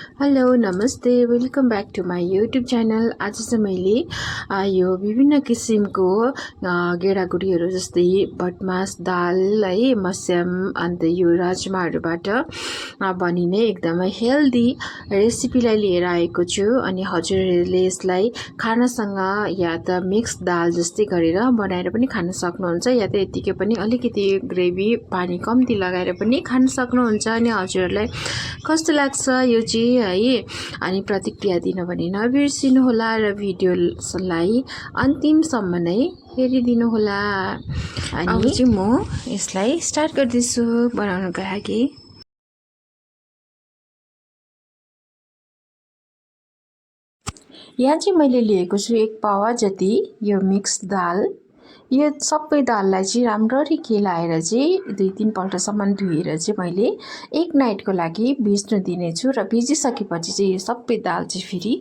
Hello नमस्ते welcome back to my YouTube channel. आज चाहिँ मैले यो विभिन्न किसिमको गेडागुडीहरू जस्तै भटमास दाल है मस्याम अन्त यो राजमाहरूबाट बनिने एकदमै हेल्दी रेसिपीलाई लिएर आएको छु। अनि हजुरहरूले यसलाई खानासँग या त मिक्स दाल जस्तै गरेर बनाएर पनि खान सक्नुहुन्छ या त यतिकै पनि अलिकति ग्रेभी पानी कम्ती लगाएर पनि खान सक्नुहुन्छ। अनि हजुरहरूलाई कस्तो लाग्छ यो चाहिँ है अनि प्रतिक्रिया दिन पनि नबिर्सिनु होला र भिडियोलाई अन्तिमसम्म नै हेरिदिनु होला। अनि अब चाहिँ म यसलाई स्टार्ट गर्दैछु बनाउनको लागि। यहाँ चाहिँ मैले लिएको छु 1 पावा जति यो मिक्स दाल। यो सबै दाललाई चाहिँ राम्ररी केलाएर चाहिँ 2-3 पल्टसम्म धुएर चाहिँ मैले एक नाइटको लागि भिज्न दिनेछु र भिजिसकेपछि चाहिँ यो सबै दाल चाहिँ फेरि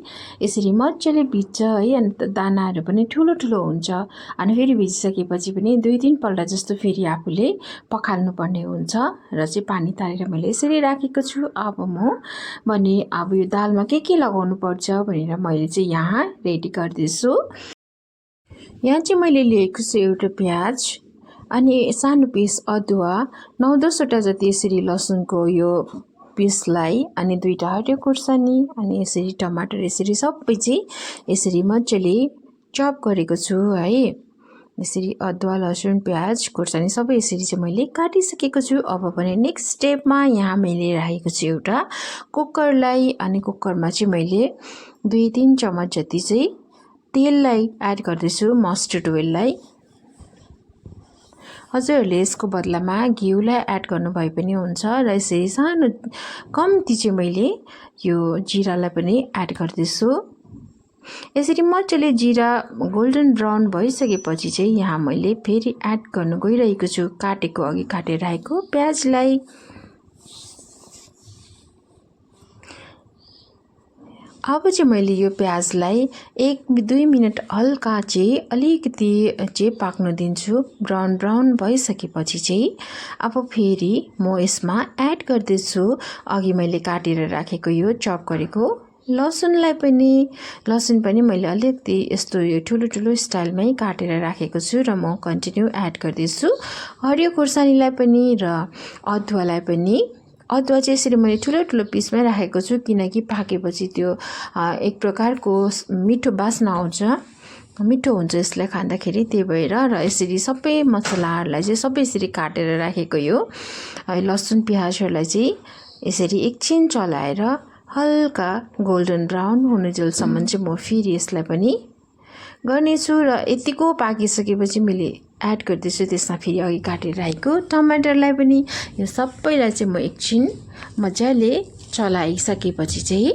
यसरी मजाले भिज्छ है। अनि दानाहरू पनि ठुलो ठुलो हुन्छ। अनि फेरि भिजिसकेपछि पनि 2-3 पल्ट जस्तो फेरि आफूले पखाल्नु पर्ने हुन्छ र चाहिँ पानी तारेर मैले यसरी राखेको छु। अब अब यो दालमा के लगाउनु पर्छ भनेर मैले चाहिँ यहाँ रेडी गर्दैछु। यहाँ चाहिँ मैले लिएको छु एउटा प्याज अनि सानो पिस अदुवा 9-10 वटा जति यसरी लसुनको यो पिसलाई अनि 2टा हरियो खुर्सानी अनि यसरी टमाटर यसरी सबै चाहिँ यसरी मजाले चप गरेको छु है। यसरी अदुवा लसुन प्याज खुर्सानी सबै यसरी चाहिँ मैले काटिसकेको छु। अब भने नेक्स्ट स्टेपमा यहाँ मैले राखेको छु एउटा कुकरलाई। अनि कुकरमा चाहिँ मैले 2-3 चम्मच जति चाहिँ तेललाई एड गर्दैछु, मस्टर्ड ओइललाई। हजुरहरूले यसको बदलामा घिउलाई एड गर्नुभए पनि हुन्छ र यसरी सानो कम्ती चाहिँ मैले यो जिरालाई पनि एड गर्दैछु। यसरी मजाले जिरा गोल्डन ब्राउन भइसकेपछि चाहिँ यहाँ मैले फेरि एड गर्न गइरहेको छु अघि काटेर राखेको प्याजलाई। अब चाहिँ मैले यो प्याजलाई 1-2 मिनट हल्का चाहिँ अलिकति चाहिँ पाक्न दिन्छु। ब्राउन भइसकेपछि चाहिँ अब फेरि म यसमा एड गर्दैछु अघि मैले काटेर राखेको यो चप गरेको लसुन पनि मैले अलिकति यस्तो यो ठुलो स्टाइलमै काटेर राखेको छु र म कन्टिन्यू एड गर्दैछु। हरियो खुर्सानीलाई पनि र अदुवालाई पनि। अदुवा चाहिँ यसरी मैले ठुलो पिसमै राखेको छु किनकि पाकेपछि त्यो एक प्रकारको मिठो बास्ना आउँछ, मिठो हुन्छ यसलाई खाँदाखेरि। त्यही भएर र यसरी सबै मसलाहरूलाई चाहिँ सबै यसरी काटेर राखेको यो लसुन प्याजहरूलाई चाहिँ यसरी एकछिन चलाएर हल्का गोल्डन ब्राउन हुनेजेलसम्म चाहिँ म फेरि यसलाई पनि गर्नेछु। र यतिको पाकिसकेपछि मैले एड गर्दैछु त्यसमा फेरि अघि काटेर राखेको टमाटरलाई पनि। यो सबैलाई चाहिँ म एकछिन मजाले चलाइसकेपछि चाहिँ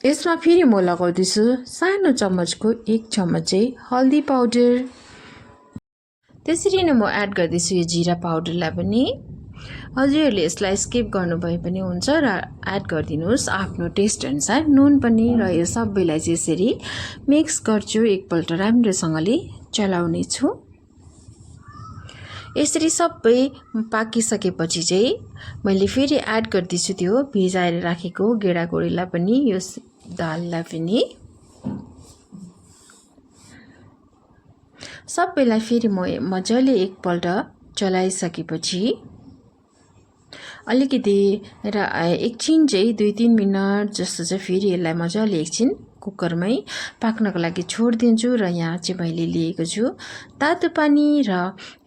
यसमा फेरि म लगाउँदैछु सानो चम्मचको 1 चम्मच चाहिँ हल्दी पाउडर। त्यसरी नै म एड गर्दैछु यो जिरा पाउडरलाई पनि। हजुरहरूले यसलाई स्किप गर्नुभए पनि हुन्छ र एड गरिदिनुहोस् आफ्नो टेस्ट अनुसार नुन पनि। र यो सबैलाई चाहिँ यसरी मिक्स गर्छु, एकपल्ट राम्रोसँगले चलाउने छु। यसरी सबै पाकिसकेपछि चाहिँ मैले फेरि एड गर्दैछु त्यो भिजाएर राखेको गेडागुडीलाई पनि, यो दाललाई पनि। सबैलाई फेरि म मजाले एकपल्ट चलाइसकेपछि अलिकति र एकछिन चाहिँ 2-3 मिनट जस्तो चाहिँ फेरि यसलाई मजाले एकछिन कुकरमै पाक्नको लागि छोडिदिन्छु। र यहाँ चाहिँ मैले लिएको छु तातो पानी र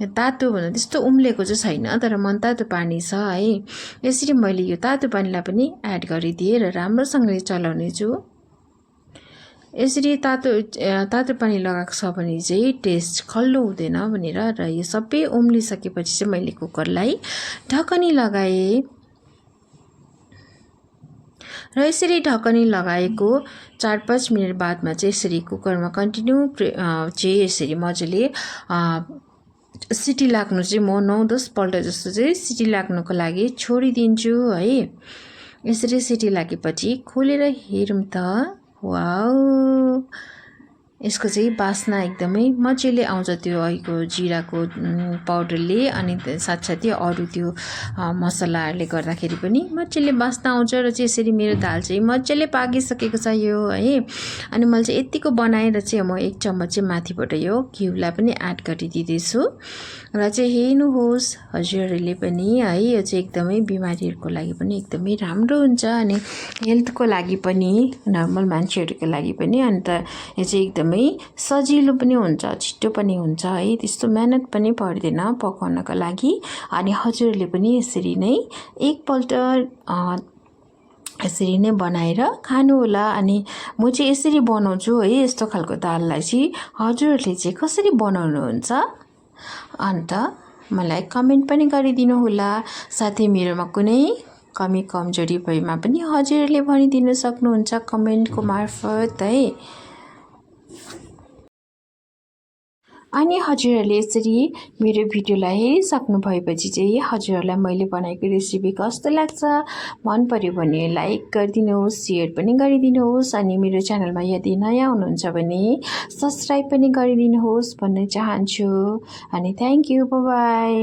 तातो भन्दा त्यस्तो उम्लेको चाहिँ छैन तर मनतातो पानी छ है। यसरी मैले यो तातो पानीलाई पनि एड गरिदिएँ र राम्रोसँगले चलाउने छु। यसरी तातो पानी लगाएको छ भने चाहिँ टेस्ट खल्लो हुँदैन भनेर। र यो सबै उम्लिसकेपछि चाहिँ मैले कुकरलाई ढकनी लगाएँ र यसरी ढकनी लगाएको 4-5 मिनट बादमा चाहिँ यसरी कुकरमा कन्टिन्यू चाहिँ यसरी मजाले सिटी लाग्नु चाहिँ म 9-10 पल्ट जस्तो चाहिँ सिटी लाग्नुको लागि छोडिदिन्छु है। यसरी सिटी लागेपछि खोलेर हेरौँ त। वाउ, यसको चाहिँ बास्ना एकदमै मजाले आउँछ त्यो अहिलेको जिराको पाउडरले अनि साथसाथै अरू त्यो मसलाहरूले गर्दाखेरि पनि मजाले बास्ना आउँछ र चाहिँ यसरी मेरो दाल चाहिँ मजाले पाकिसकेको छ यो है। अनि मैले चाहिँ यतिको बनाएर चाहिँ म 1 चम्मच चाहिँ माथिबाट यो घिउलाई पनि एड गरिदिँदैछु र चाहिँ हेर्नुहोस् हजुरहरूले पनि है यो चाहिँ एकदमै बिमारीहरूको लागि पनि एकदमै राम्रो हुन्छ अनि हेल्थको लागि पनि नर्मल मान्छेहरूको लागि पनि अन्त यो चाहिँ एकदमै सजिलो पनि हुन्छ छिटो पनि हुन्छ है त्यस्तो मेहनत पनि पर्दैन पकाउनको लागि। अनि हजुरहरूले पनि यसरी नै एकपल्ट यसरी नै बनाएर खानु होला। अनि म चाहिँ यसरी बनाउँछु है यस्तो खालको दाललाई चाहिँ हजुरहरूले चाहिँ कसरी बनाउनुहुन्छ अन्त मलाई कमेन्ट पनि गरिदिनु होला। साथै मेरोमा कुनै कमी कमजोरी भएमा पनि हजुरहरूले भनिदिन सक्नुहुन्छ कमेन्टको मार्फत है। अनि हजुरहरूले यसरी मेरो भिडियोलाई हेरिसक्नु भएपछि चाहिँ हजुरहरूलाई मैले बनाएको रेसिपी कस्तो लाग्छ मन पर्यो भने लाइक गरिदिनुहोस् शेयर पनि गरिदिनुहोस् अनि मेरो च्यानलमा यदि नयाँ हुनुहुन्छ भने सब्स्क्राइब पनि गरिदिनुहोस् भन्न चाहन्छु। अनि थ्याङ्क यू बाइ बाइ।